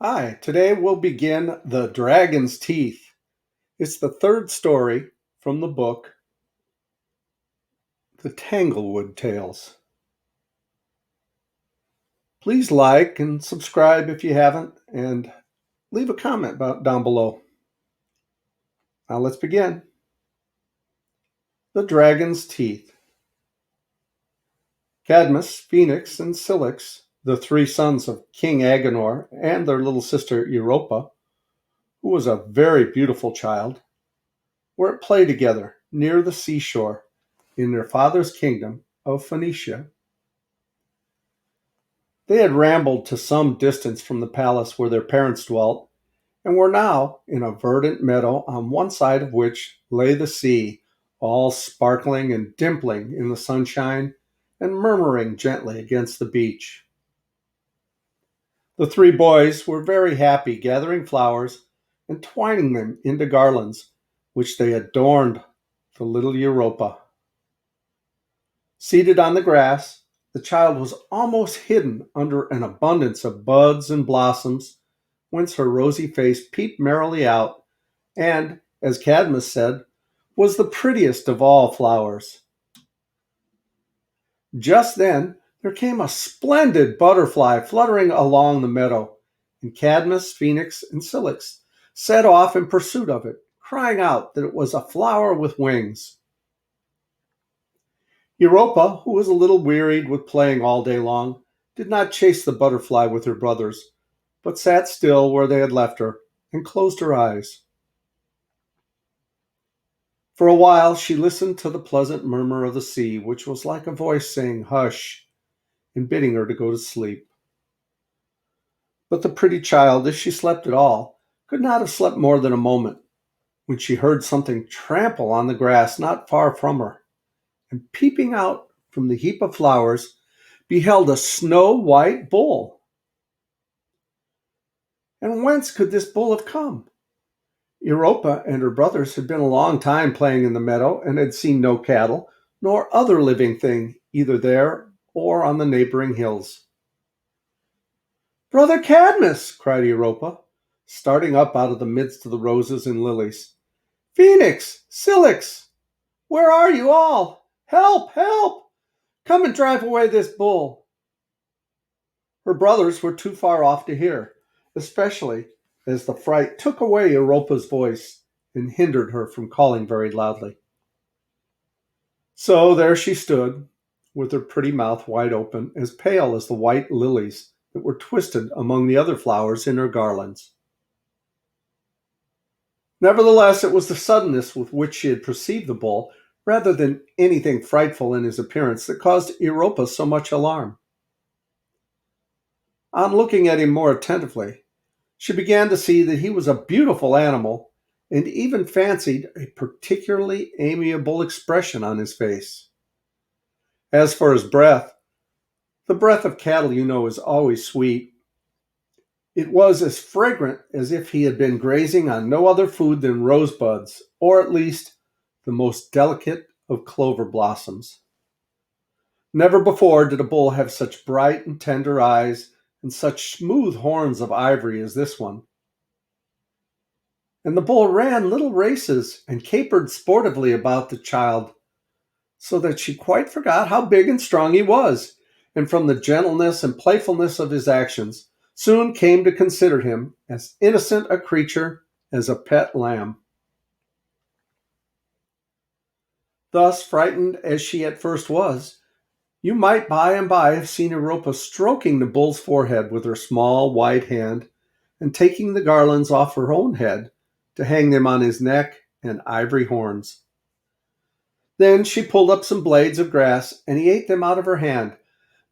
Hi, today we'll begin The Dragon's Teeth. It's the third story from the book, The Tanglewood Tales. Please like and subscribe if you haven't, and leave a comment down below. Now let's begin. The Dragon's Teeth. Cadmus, Phoenix, and Cilix, the three sons of King Agenor and their little sister Europa, who was a very beautiful child, were at play together near the seashore in their father's kingdom of Phoenicia. They had rambled to some distance from the palace where their parents dwelt, and were now in a verdant meadow on one side of which lay the sea, all sparkling and dimpling in the sunshine and murmuring gently against the beach. The three boys were very happy gathering flowers and twining them into garlands, which they adorned the little Europa. Seated on the grass, the child was almost hidden under an abundance of buds and blossoms, whence her rosy face peeped merrily out, and, as Cadmus said, was the prettiest of all flowers. Just then there came a splendid butterfly fluttering along the meadow, and Cadmus, Phoenix, and Cilix set off in pursuit of it, crying out that it was a flower with wings. Europa, who was a little wearied with playing all day long, did not chase the butterfly with her brothers, but sat still where they had left her and closed her eyes. For a while she listened to the pleasant murmur of the sea, which was like a voice saying, "Hush," and bidding her to go to sleep. But the pretty child, if she slept at all, could not have slept more than a moment, when she heard something trample on the grass not far from her, and peeping out from the heap of flowers, beheld a snow-white bull. And whence could this bull have come? Europa and her brothers had been a long time playing in the meadow, and had seen no cattle, nor other living thing, either there or on the neighboring hills. "Brother Cadmus!" cried Europa, starting up out of the midst of the roses and lilies. "Phoenix! Cilix! Where are you all? Help! Help! Come and drive away this bull!" Her brothers were too far off to hear, especially as the fright took away Europa's voice and hindered her from calling very loudly. So there she stood, with her pretty mouth wide open, as pale as the white lilies that were twisted among the other flowers in her garlands. Nevertheless, it was the suddenness with which she had perceived the bull, rather than anything frightful in his appearance, that caused Europa so much alarm. On looking at him more attentively, she began to see that he was a beautiful animal, and even fancied a particularly amiable expression on his face. As for his breath, the breath of cattle, you know, is always sweet. It was as fragrant as if he had been grazing on no other food than rosebuds, or at least the most delicate of clover blossoms. Never before did a bull have such bright and tender eyes and such smooth horns of ivory as this one. And the bull ran little races and capered sportively about the child, so that she quite forgot how big and strong he was, and from the gentleness and playfulness of his actions, soon came to consider him as innocent a creature as a pet lamb. Thus frightened as she at first was, you might by and by have seen Europa stroking the bull's forehead with her small white hand, and taking the garlands off her own head to hang them on his neck and ivory horns. Then she pulled up some blades of grass, and he ate them out of her hand,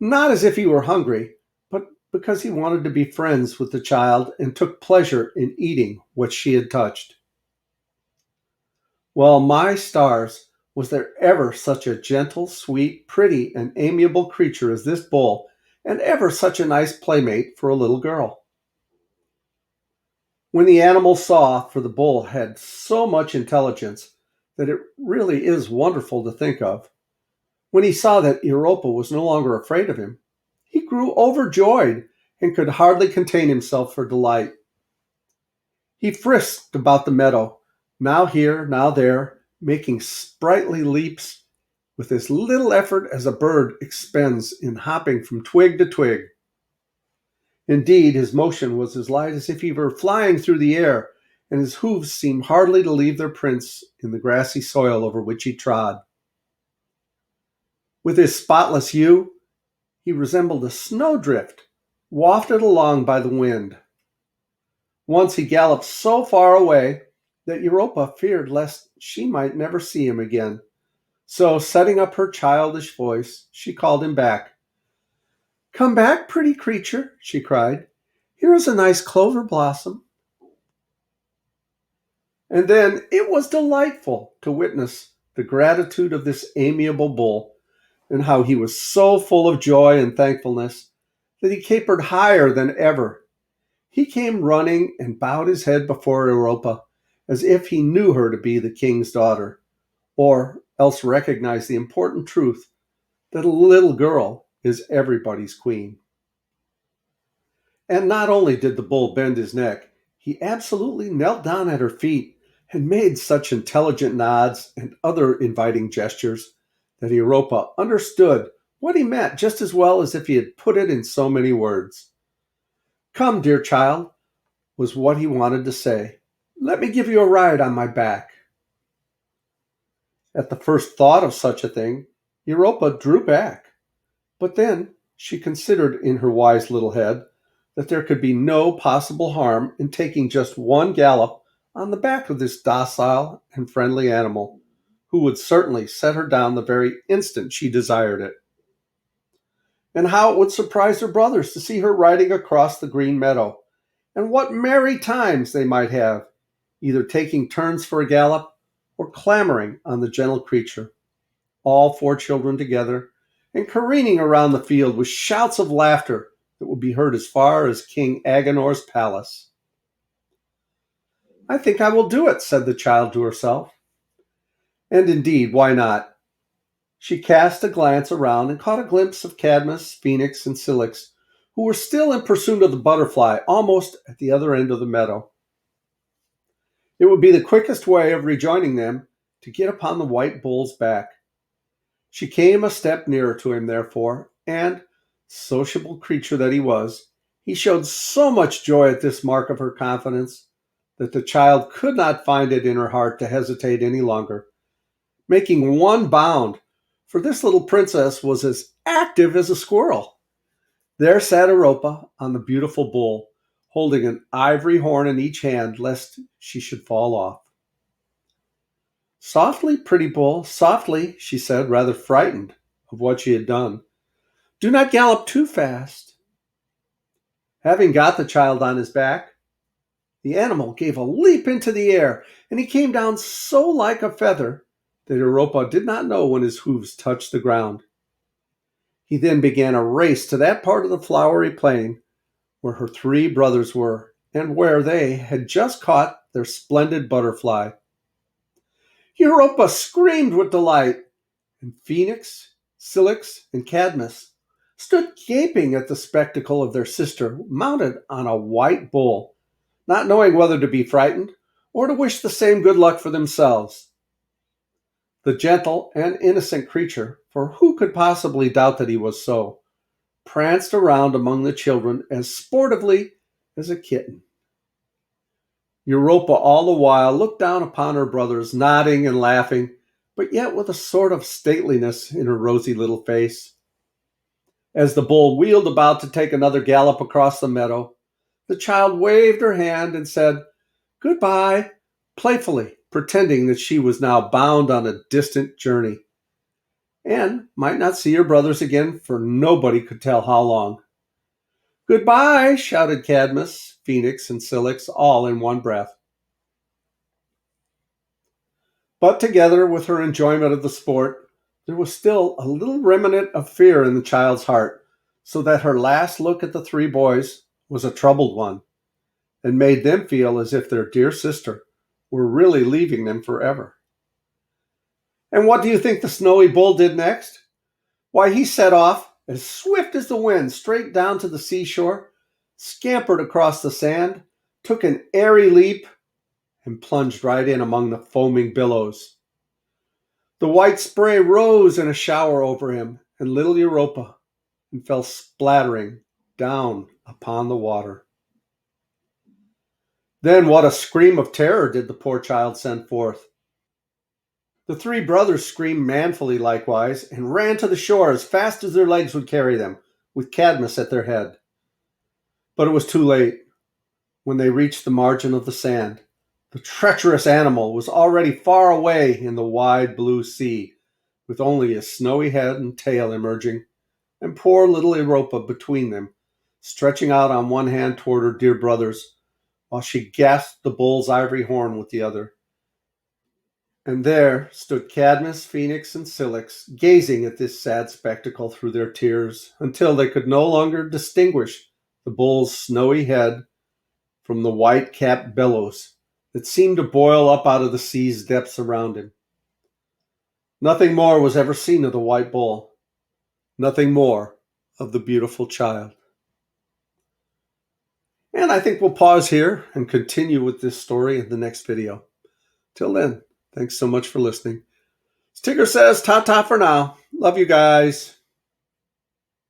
not as if he were hungry, but because he wanted to be friends with the child and took pleasure in eating what she had touched. Well, my stars, was there ever such a gentle, sweet, pretty, and amiable creature as this bull, and ever such a nice playmate for a little girl? When the animal saw, for the bull had so much intelligence that it really is wonderful to think of, when he saw that Europa was no longer afraid of him, he grew overjoyed and could hardly contain himself for delight. He frisked about the meadow, now here, now there, making sprightly leaps with as little effort as a bird expends in hopping from twig to twig. Indeed, his motion was as light as if he were flying through the air, and his hoofs seemed hardly to leave their prints in the grassy soil over which he trod. With his spotless hue, he resembled a snowdrift wafted along by the wind. Once he galloped so far away that Europa feared lest she might never see him again. So, setting up her childish voice, she called him back. "Come back, pretty creature," she cried. "Here is a nice clover blossom." And then it was delightful to witness the gratitude of this amiable bull, and how he was so full of joy and thankfulness that he capered higher than ever. He came running and bowed his head before Europa, as if he knew her to be the king's daughter, or else recognized the important truth that a little girl is everybody's queen. And not only did the bull bend his neck, he absolutely knelt down at her feet and made such intelligent nods and other inviting gestures that Europa understood what he meant just as well as if he had put it in so many words. "Come, dear child," was what he wanted to say. "Let me give you a ride on my back." At the first thought of such a thing, Europa drew back. But then she considered in her wise little head that there could be no possible harm in taking just one gallop on the back of this docile and friendly animal, who would certainly set her down the very instant she desired it. And how it would surprise her brothers to see her riding across the green meadow, and what merry times they might have, either taking turns for a gallop or clambering on the gentle creature, all four children together, and careening around the field with shouts of laughter that would be heard as far as King Agenor's palace. "I think I will do it," said the child to herself. And indeed, why not? She cast a glance around and caught a glimpse of Cadmus, Phoenix, and Cilix, who were still in pursuit of the butterfly almost at the other end of the meadow. It would be the quickest way of rejoining them to get upon the white bull's back. She came a step nearer to him, therefore, and, sociable creature that he was, he showed so much joy at this mark of her confidence that the child could not find it in her heart to hesitate any longer, making one bound, for this little princess was as active as a squirrel. There sat Europa on the beautiful bull, holding an ivory horn in each hand lest she should fall off. "Softly, pretty bull, softly," she said, rather frightened of what she had done. "Do not gallop too fast." Having got the child on his back, the animal gave a leap into the air, and he came down so like a feather that Europa did not know when his hoofs touched the ground. He then began a race to that part of the flowery plain where her three brothers were, and where they had just caught their splendid butterfly. Europa screamed with delight, and Phoenix, Cilix, and Cadmus stood gaping at the spectacle of their sister mounted on a white bull, not knowing whether to be frightened or to wish the same good luck for themselves. The gentle and innocent creature, for who could possibly doubt that he was so, pranced around among the children as sportively as a kitten. Europa all the while looked down upon her brothers, nodding and laughing, but yet with a sort of stateliness in her rosy little face. As the bull wheeled about to take another gallop across the meadow, the child waved her hand and said, "Goodbye," playfully, pretending that she was now bound on a distant journey, and might not see her brothers again for nobody could tell how long. "Goodbye," shouted Cadmus, Phoenix, and Cilix, all in one breath. But together with her enjoyment of the sport, there was still a little remnant of fear in the child's heart, so that her last look at the three boys was a troubled one, and made them feel as if their dear sister were really leaving them forever. And what do you think the snowy bull did next? Why, he set off as swift as the wind straight down to the seashore, scampered across the sand, took an airy leap, and plunged right in among the foaming billows. The white spray rose in a shower over him and little Europa, and fell splattering down upon the water. Then what a scream of terror did the poor child send forth. The three brothers screamed manfully likewise, and ran to the shore as fast as their legs would carry them, with Cadmus at their head. But it was too late. When they reached the margin of the sand, the treacherous animal was already far away in the wide blue sea, with only his snowy head and tail emerging, and poor little Europa between them, stretching out on one hand toward her dear brothers, while she gasped the bull's ivory horn with the other. And there stood Cadmus, Phoenix, and Cilix, gazing at this sad spectacle through their tears, until they could no longer distinguish the bull's snowy head from the white-capped billows that seemed to boil up out of the sea's depths around him. Nothing more was ever seen of the white bull, nothing more of the beautiful child. And I think we'll pause here and continue with this story in the next video. Till then, thanks so much for listening. Tigger says ta-ta for now. Love you guys.